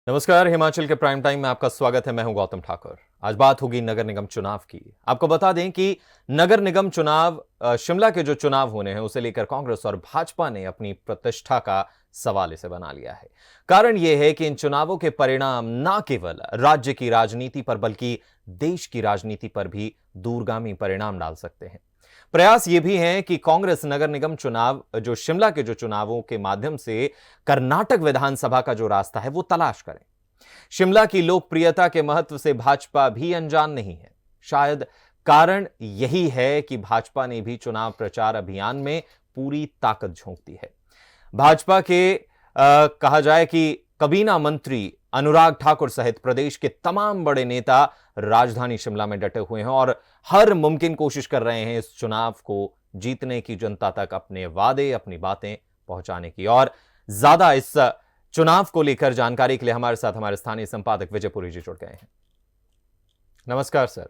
नमस्कार। हिमाचल के prime time में आपका स्वागत है। मैं हूं गौतम ठाकुर। आज बात होगी नगर निगम चुनाव की। आपको बता दें कि नगर निगम चुनाव शिमला के जो चुनाव होने हैं उसे लेकर कांग्रेस और भाजपा ने अपनी प्रतिष्ठा का सवाल इसे बना लिया है। कारण यह है कि इन चुनावों के परिणाम न केवल राज्य की राजनीति पर बल्कि देश की राजनीति पर भी दूरगामी परिणाम डाल सकते हैं। प्रयास ये भी है कि कांग्रेस नगर निगम चुनाव जो शिमला के जो चुनावों के माध्यम से कर्नाटक विधानसभा का जो रास्ता है वो तलाश करें। शिमला की लोकप्रियता के महत्व से भाजपा भी अनजान नहीं है। शायद कारण यही है कि भाजपा ने भी चुनाव प्रचार अभियान में पूरी ताकत झोंक दी है। भाजपा के कहा जाए कि कबीना मंत्री अनुराग ठाकुर सहित प्रदेश के तमाम बड़े नेता राजधानी शिमला में डटे हुए हैं और हर मुमकिन कोशिश कर रहे हैं इस चुनाव को जीतने की, जनता तक अपने वादे, अपनी बातें पहुंचाने की। और ज्यादा इस चुनाव को लेकर जानकारी के लिए हमारे साथ हमारे स्थानीय संपादक विजय पुरी जी जुड़ गए हैं। नमस्कार सर।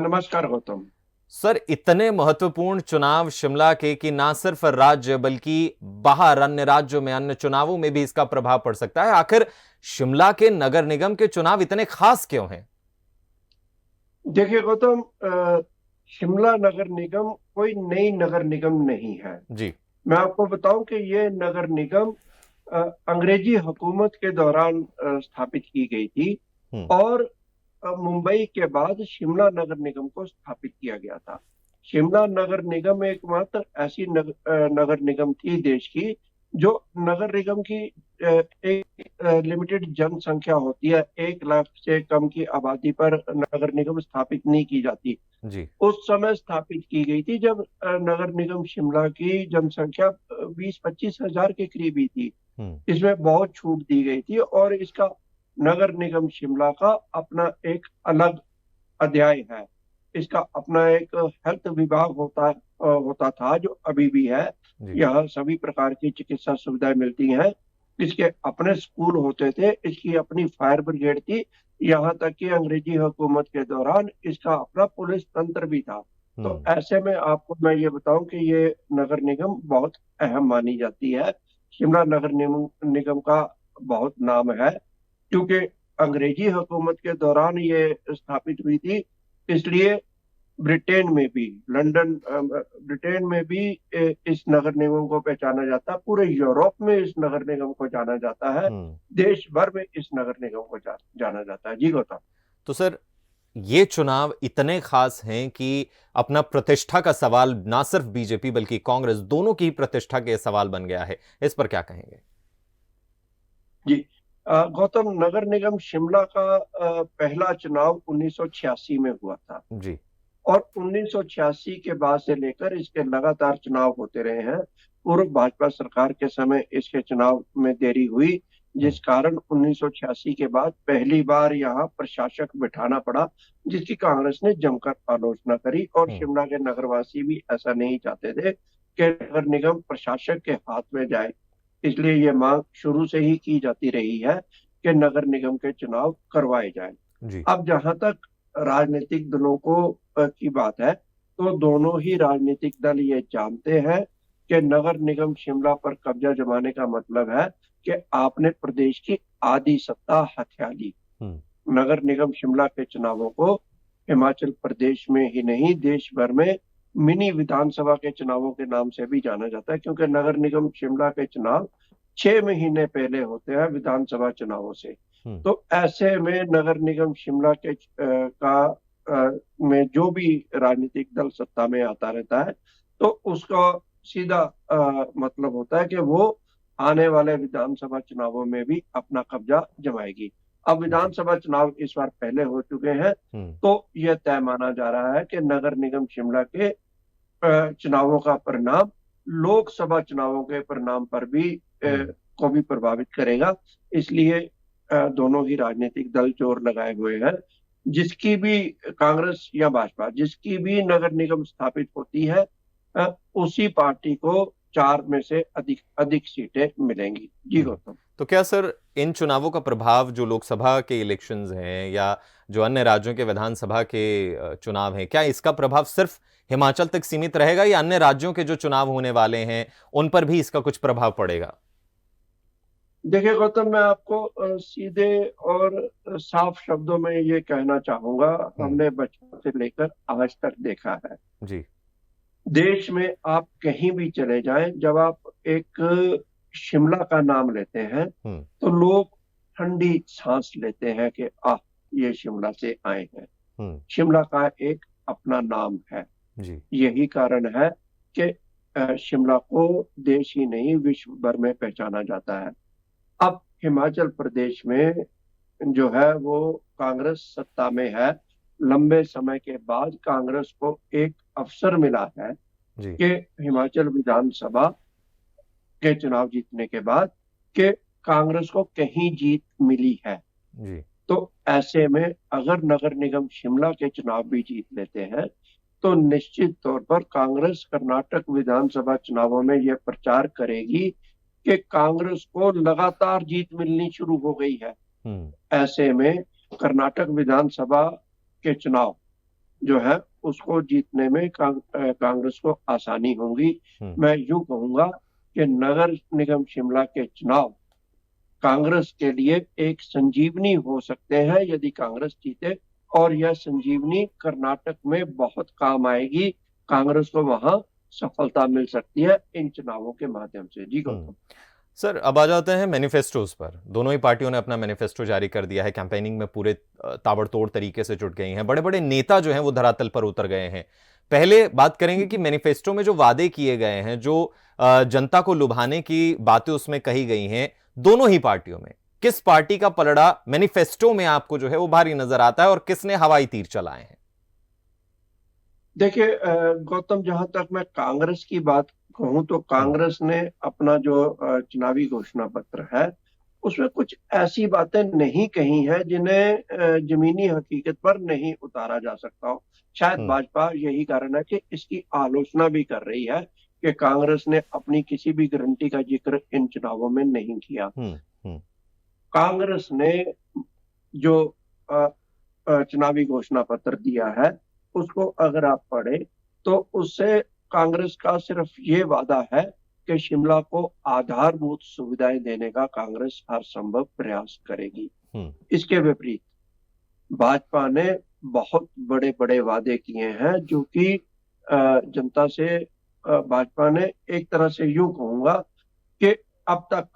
नमस्कार गौतम। सर, इतने महत्वपूर्ण चुनाव शिमला के कि ना सिर्फ राज्य बल्कि बाहर अन्य राज्यों में, अन्य चुनावों में भी इसका प्रभाव पड़ सकता है। आखिर शिमला के नगर निगम के चुनाव इतने खास क्यों हैं? देखिए गौतम, शिमला नगर निगम कोई नई नगर निगम नहीं है। जी। मैं आपको बताऊं कि ये नगर निगम अ, अंग्रेजी हुकूमत के दौरान स्थापित की गई थी हम्म। और मुंबई के बाद शिमला नगर निगम को स्थापित किया गया था। शिमला नगर निगम एकमात्र ऐसी नगर निगम थी देश की जो नगर निगम की एक लिमिटेड जनसंख्या होती है, 1 लाख से कम की आबादी पर नगर निगम स्थापित नहीं की जाती। जी। उस समय स्थापित की गई थी जब नगर निगम शिमला की जनसंख्या 20-25 हजार के करीब ही थी। हम्म। इसमें बहुत छूट दी गई थी और इसका नगर निगम शिमला का अपना एक अलग अध्याय है। इसका अपना एक हेल्थ विभाग होता था, जो अभी भी है। जी। यहाँ सभी प्रकार की चिकित्सा सुविधाएं मिलती हैं। इसके अपने स्कूल होते थे, इसकी अपनी फायर ब्रिगेड थी। यहाँ तक कि अंग्रेजी हुकूमत के दौरान इसका अपना पुलिस तंत्र भी था। तो हम्म। ऐसे में आपको मैं ये बताऊं कि ये नगर निगम बहुत अहम मानी जाती है। शिमला नगर निगम का बहुत नाम है क्योंकि अंग्रेजी हुकूमत के दौरान ये स्थापित हुई थी। इसलिए ब्रिटेन में भी, ब्रिटेन में भी इस नगर निगम को पहचाना जाता है। पूरे यूरोप में इस नगर निगम को जाना जाता है। हम्म। देश भर में इस नगर निगम को जाना जाता है। जी गौतम। तो सर, ये चुनाव इतने खास हैं कि अपना प्रतिष्ठा का सवाल ना सिर्फ बीजेपी बल्कि कांग्रेस दोनों की प्रतिष्ठा के सवाल बन गया है। इस पर क्या कहेंगे? जी, गौतम, नगर निगम शिमला का पहला चुनाव 1986 में हुआ था जी। और 1986 के बाद से लेकर इसके लगातार चुनाव होते रहे हैं। पूर्व भाजपा सरकार के समय इसके चुनाव में देरी हुई, हम्म। जिस कारण 1986 के बाद पहली बार यहाँ प्रशासक बिठाना पड़ा, जिसकी कांग्रेस ने जमकर आलोचना करी। और हम्म। शिमला के नगरवासी भी ऐसा नहीं चाहते थे कि नगर निगम प्रशासक के हाथ में जाए। इसलिए ये मांग शुरू से ही की जाती रही है कि नगर निगम के चुनाव करवाए जाएं। जी। अब जहां तक राजनीतिक दलों को की बात है, तो दोनों ही राजनीतिक दल ये जानते हैं कि नगर निगम शिमला पर कब्जा जमाने का मतलब है कि आपने प्रदेश की आधी सत्ता हथिया ली। हम्म। नगर निगम शिमला के चुनावों को हिमाचल प्रदेश में ही नहीं, देश भर में मिनी विधानसभा के चुनावों के नाम से भी जाना जाता है, क्योंकि नगर निगम शिमला के चुनाव 6 महीने पहले होते हैं विधानसभा चुनावों से। हम्म। तो ऐसे में नगर निगम शिमला के में जो भी राजनीतिक दल सत्ता में आता रहता है, तो उसका सीधा मतलब होता है कि वो आने वाले विधानसभा चुनावों में भी अपना कब्जा जमाएगी। अब जी। विधानसभा चुनाव इस बार पहले हो चुके हैं, हम्म। तो यह तय माना जा रहा है कि नगर निगम शिमला के चुनावों का परिणाम लोकसभा चुनावों के परिणाम पर भी हम्म। को भी प्रभावित करेगा। इसलिए दोनों ही राजनीतिक दल जोर लगाए हुए हैं। जिसकी भी, कांग्रेस या भाजपा, जिसकी भी नगर निगम स्थापित होती है, उसी पार्टी को 4 में से अधिक अधिक सीटें मिलेंगी। जी गौतम। तो क्या सर, इन चुनावों का प्रभाव जो लोकसभा के इलेक्शंस हैं या जो अन्य राज्यों के विधानसभा के चुनाव हैं, क्या इसका प्रभाव सिर्फ हिमाचल तक सीमित रहेगा या अन्य राज्यों के जो चुनाव होने वाले हैं उन पर भी इसका कुछ प्रभाव पड़ेगा? देखिए गौतम, मैं आपको सीधे और साफ शब्दों में ये कहना चाहूंगा। हम्म। हमने बचपन से लेकर आज तक देखा है, जी। देश में आप कहीं भी चले जाएं, जब आप एक शिमला का नाम लेते हैं हम्म। तो लोग ठंडी सांस लेते हैं कि आह, ये शिमला से आए हैं। हम्म। शिमला का एक अपना नाम है। जी। यही कारण है कि शिमला को देश ही नहीं विश्व भर में पहचाना जाता है। अब हिमाचल प्रदेश में जो है वो कांग्रेस सत्ता में है। लंबे समय के बाद कांग्रेस को एक अवसर मिला है जी। कि हिमाचल विधानसभा के चुनाव जीतने के बाद कि कांग्रेस को कहीं जीत मिली है। जी। तो ऐसे में अगर नगर निगम शिमला के चुनाव भी जीत लेते हैं तो निश्चित तौर पर कांग्रेस कर्नाटक विधानसभा चुनावों में यह प्रचार करेगी कि कांग्रेस को लगातार जीत मिलनी शुरू हो गई है। हम्म। ऐसे में कर्नाटक विधानसभा के चुनाव जो है उसको जीतने में कांग्रेस को आसानी होगी। हम्म। मैं यूं कहूंगा कि नगर निगम शिमला के चुनाव कांग्रेस के लिए एक संजीवनी हो सकते हैं यदि कांग्रेस जीते, और यह संजीवनी कर्नाटक में बहुत काम आएगी। कांग्रेस को वहां सफलता मिल सकती है इन चुनावों के माध्यम से। जी हम्म। गौतम। सर, अब आ जाते हैं मैनिफेस्टोज पर। दोनों ही पार्टियों ने अपना मैनिफेस्टो जारी कर दिया है। कैंपेनिंग में पूरे ताबड़तोड़ तरीके से जुट गई हैं। बड़े बड़े नेता जो हैं वो धरातल पर उतर गए हैं। पहले बात करेंगे कि मैनिफेस्टो में जो वादे किए गए हैं, जो जनता को लुभाने की बातें उसमें कही गई हैं, दोनों ही पार्टियों में किस पार्टी का पलड़ा मैनिफेस्टो में आपको जो है वो भारी नजर आता है और किसने हवाई तीर चलाए हैं? देखिए गौतम, जहां तक मैं कांग्रेस की बात कहूं तो हम्म। कांग्रेस ने अपना जो चुनावी घोषणा पत्र है उसमें कुछ ऐसी बातें नहीं कही हैं जिन्हें जमीनी हकीकत पर नहीं उतारा जा सकता हो। शायद हम्म। भाजपा यही कारण है कि इसकी आलोचना भी कर रही है कि कांग्रेस ने अपनी किसी भी गारंटी का जिक्र इन चुनावों में नहीं किया। हम्म। हम्म। कांग्रेस ने जो अ, चुनावी घोषणा पत्र दिया है उसको अगर आप पढ़े तो उससे कांग्रेस का सिर्फ ये वादा है कि शिमला को आधारभूत सुविधाएं देने का कांग्रेस हर संभव प्रयास करेगी। हम्म। इसके विपरीत भाजपा ने बहुत बड़े बड़े वादे किए हैं जो कि जनता से भाजपा ने एक तरह से यूं कहूंगा कि अब तक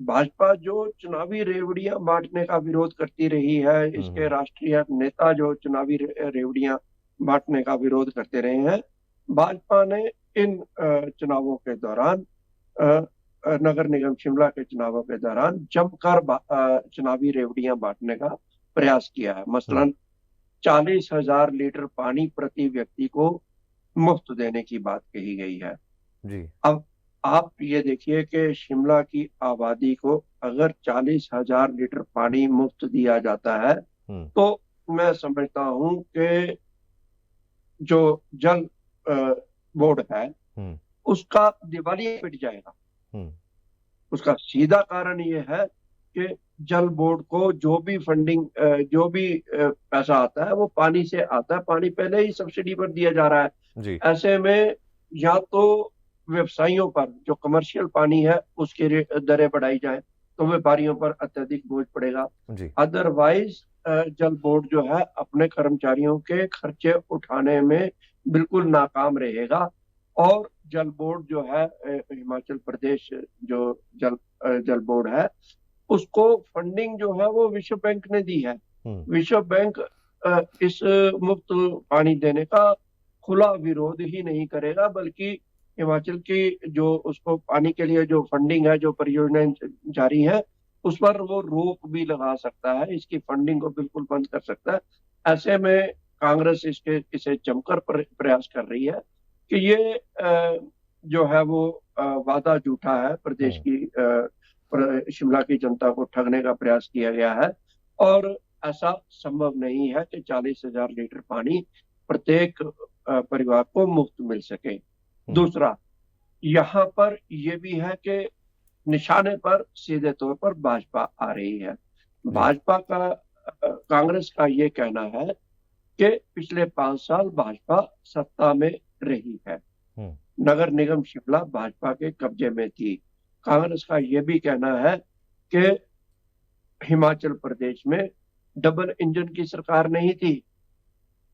भाजपा जो चुनावी रेवड़ियां बांटने का विरोध करती रही है, इसके हम्म। राष्ट्रीय नेता जो चुनावी रेवड़ियां बांटने का विरोध करते रहे हैं, भाजपा ने इन चुनावों के दौरान अ, नगर निगम शिमला के चुनावों के दौरान जमकर चुनावी रेवड़ियां बांटने का प्रयास किया है। हम्म। मसलन 40,000 लीटर पानी प्रति व्यक्ति को मुफ्त देने की बात कही गई है। जी। अब आप ये देखिए कि शिमला की आबादी को अगर 40,000 लीटर पानी मुफ्त दिया जाता है हम्म। तो मैं समझता हूं कि जो जल बोर्ड है हम्म। उसका दिवालिया पिट जाएगा। हम्म। उसका सीधा कारण ये है कि जल बोर्ड को जो भी फंडिंग, जो भी पैसा आता है वो पानी से आता है। पानी पहले ही सब्सिडी पर दिया जा रहा है। जी। ऐसे में या तो व्यवसायियों पर जो कमर्शियल पानी है उसकी दरें बढ़ाई जाए तो व्यापारियों पर अत्यधिक बोझ पड़ेगा। जी। अदरवाइज जल बोर्ड जो है अपने कर्मचारियों के खर्चे उठाने में बिल्कुल नाकाम रहेगा। और जल बोर्ड जो है हिमाचल प्रदेश जो जल बोर्ड है उसको फंडिंग जो है वो विश्व बैंक ने दी है। हम्म। विश्व बैंक इस मुफ्त पानी देने का खुला विरोध ही नहीं करेगा, बल्कि हिमाचल की जो उसको पानी के लिए जो फंडिंग है, जो परियोजनाएं जारी है, उस पर वो रोक भी लगा सकता है, इसकी फंडिंग को बिल्कुल बंद कर सकता है। ऐसे में कांग्रेस इसे जमकर प्रयास कर रही है कि ये जो है वो वादा झूठा है। प्रदेश हम्म। की शिमला की जनता को ठगने का प्रयास किया गया है और ऐसा संभव नहीं है कि 40,000 लीटर पानी प्रत्येक परिवार को मुफ्त मिल सके। हम्म। दूसरा, यहाँ पर यह भी है कि निशाने पर सीधे तौर पर भाजपा आ रही है। जी। भाजपा का कांग्रेस का ये कहना है कि पिछले 5 साल भाजपा सत्ता में रही है, हम्म। नगर निगम शिमला भाजपा के कब्जे में थी। कांग्रेस का यह भी कहना है कि हिमाचल प्रदेश में डबल इंजन की सरकार नहीं थी,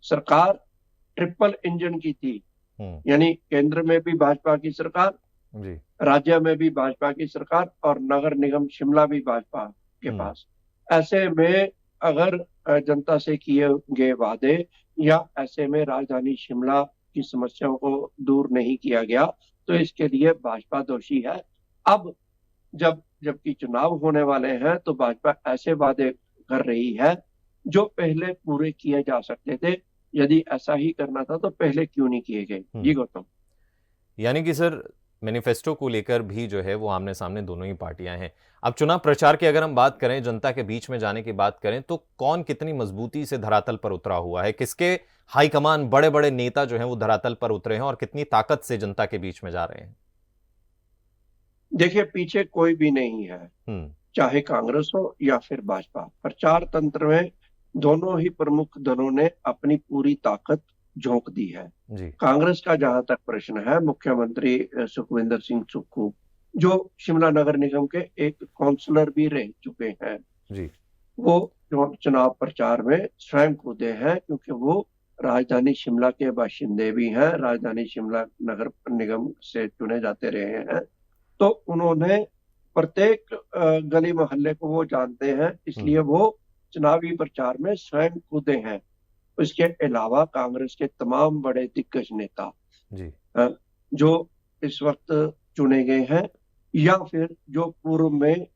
सरकार ट्रिपल इंजन की थी। यानी केंद्र में भी भाजपा की सरकार, जी। राज्य में भी भाजपा की सरकार और नगर निगम शिमला भी भाजपा के पास। ऐसे में अगर जनता से किए गए वादे या ऐसे में राजधानी शिमला की समस्याओं को दूर नहीं किया गया तो इसके लिए भाजपा दोषी है। अब जबकि चुनाव होने वाले हैं तो भाजपा ऐसे वादे कर रही है जो पहले पूरे किए जा सकते थे। यदि ऐसा ही करना था तो पहले क्यों नहीं किए गए? जी गौतम। यानी कि सर मैनिफेस्टो को लेकर भी जो है वो आमने सामने दोनों ही पार्टियां हैं। अब चुनाव प्रचार की अगर हम बात करें, जनता के बीच में जाने की बात करें, तो कौन कितनी मजबूती से धरातल पर उतरा हुआ है? किसके हाईकमान बड़े बड़े नेता जो हैं वो धरातल पर उतरे हैं और कितनी ताकत से जनता के बीच में जा रहे हैं? देखिए, पीछे कोई भी नहीं है, चाहे कांग्रेस हो या फिर भाजपा। प्रचार तंत्र में दोनों ही प्रमुख दलों ने अपनी पूरी ताकत झोंक दी है। जी। कांग्रेस का जहां तक प्रश्न है, मुख्यमंत्री सुखविंदर सिंह सुक्खू जो शिमला नगर निगम के एक काउंसलर भी रह चुके हैं, जी। वो चुनाव प्रचार में स्वयं कूदे हैं क्योंकि वो राजधानी शिमला के बाशिंदे भी हैं, राजधानी शिमला नगर निगम से चुने जाते रहे हैं। तो उन्होंने प्रत्येक गली मोहल्ले को वो जानते हैं, इसलिए वो चुनावी प्रचार में स्वयं कूदे हैं। इसके अलावा कांग्रेस के तमाम बड़े दिग्गज नेता जी। जो इस वक्त चुने गए हैं या फिर जो पूर्व में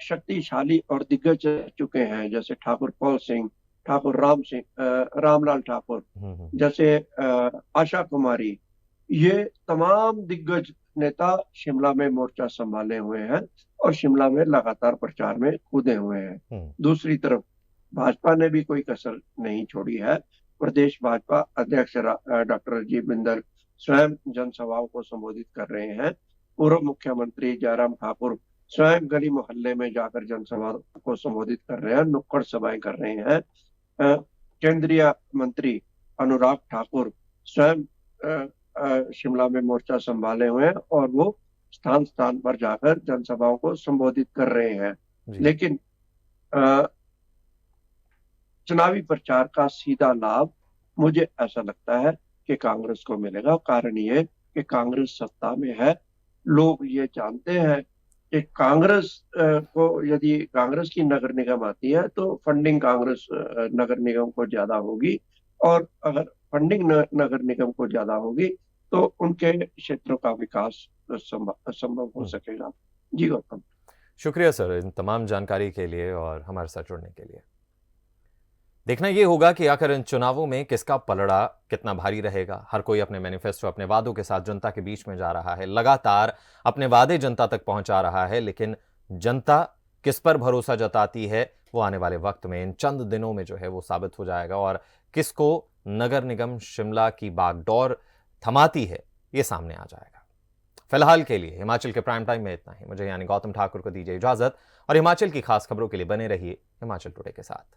शक्तिशाली और दिग्गज रह चुके हैं, जैसे ठाकुर कौल सिंह, ठाकुर रामलाल ठाकुर, जैसे आशा कुमारी, ये तमाम दिग्गज नेता शिमला में मोर्चा संभाले हुए हैं और शिमला में लगातार प्रचार में कूदे हुए हैं। दूसरी तरफ भाजपा ने भी कोई कसर नहीं छोड़ी है। प्रदेश भाजपा अध्यक्ष डॉक्टर राजीव बिंदल स्वयं जनसभाओं को संबोधित कर रहे हैं। पूर्व मुख्यमंत्री जयराम ठाकुर स्वयं गली मोहल्ले में जाकर जनसभा को संबोधित कर रहे हैं, नुक्कड़ सभाएं कर रहे हैं। केंद्रीय मंत्री अनुराग ठाकुर स्वयं शिमला में मोर्चा संभाले हुए हैं और वो स्थान स्थान पर जाकर जनसभाओं को संबोधित कर रहे हैं। लेकिन चुनावी प्रचार का सीधा लाभ मुझे ऐसा लगता है कि कांग्रेस को मिलेगा। कारण ये कि कांग्रेस सत्ता में है, लोग ये जानते हैं कि कांग्रेस को यदि कांग्रेस की नगर निगम आती है तो फंडिंग कांग्रेस नगर निगम को ज्यादा होगी और अगर फंडिंग नगर निगम को ज्यादा होगी तो उनके क्षेत्रों का विकास संभव हो सकेगा। जी गौतम। शुक्रिया सर इन तमाम जानकारी के लिए और हमारे साथ जुड़ने के लिए। देखना यह होगा कि आखिर इन चुनावों में किसका पलड़ा कितना भारी रहेगा। हर कोई अपने मैनिफेस्टो, अपने वादों के साथ जनता के बीच में जा रहा है, लगातार अपने वादे जनता तक पहुंचा रहा है, लेकिन जनता किस पर भरोसा जताती है वो आने वाले वक्त में इन चंद दिनों में जो है वो साबित हो जाएगा और किसको नगर निगम शिमला की बागडोर थमाती है ये सामने आ जाएगा। फिलहाल के लिए हिमाचल के प्राइम टाइम में इतना ही। मुझे यानी गौतम ठाकुर को दीजिए इजाजत और हिमाचल की खास खबरों के लिए बने रहिए हिमाचल टुडे के साथ।